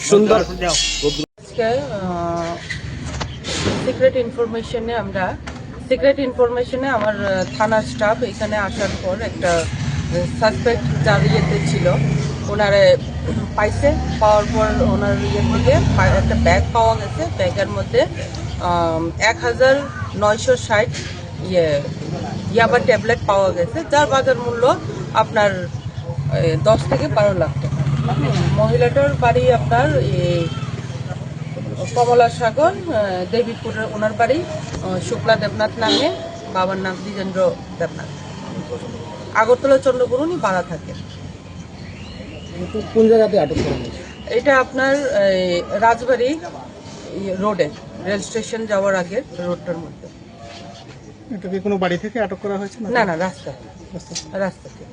সুন্দর সিক্রেট ইনফরমেশনে আমার থানার স্টাফ এখানে আসার পর একটা সাসপেক্ট যার ইয়েতে ছিল ওনারে পাইছে, পাওয়ার পর ওনার ইয়ে থেকে একটা ব্যাগ পাওয়া গেছে। ব্যাগের মধ্যে 1960 ইয়াবা ট্যাবলেট পাওয়া গেছে, যার বাজার মূল্য আপনার 10 থেকে 12 লাখ টাকা। মহিলাটার বাড়ি আপনার কমলা সাগর, দেবীপুরের ওনার বাড়ি শুক্লা দেবনাথ নামে, বাবার নাম দ্বিজেন্দ্র দেবনাথ। আগরতলা চন্দ্রগুরুনি ভাড়া থাকে। কোন জায়গাতে আটক করা হয়েছে? এটা আপনার রাজবাড়ি রোডে, রেল স্টেশন যাওয়ার আগে রোডটার মধ্যে। এটা কি কোনো বাড়ি থেকে আটক করা হয়েছে? না না, রাস্তা থেকে।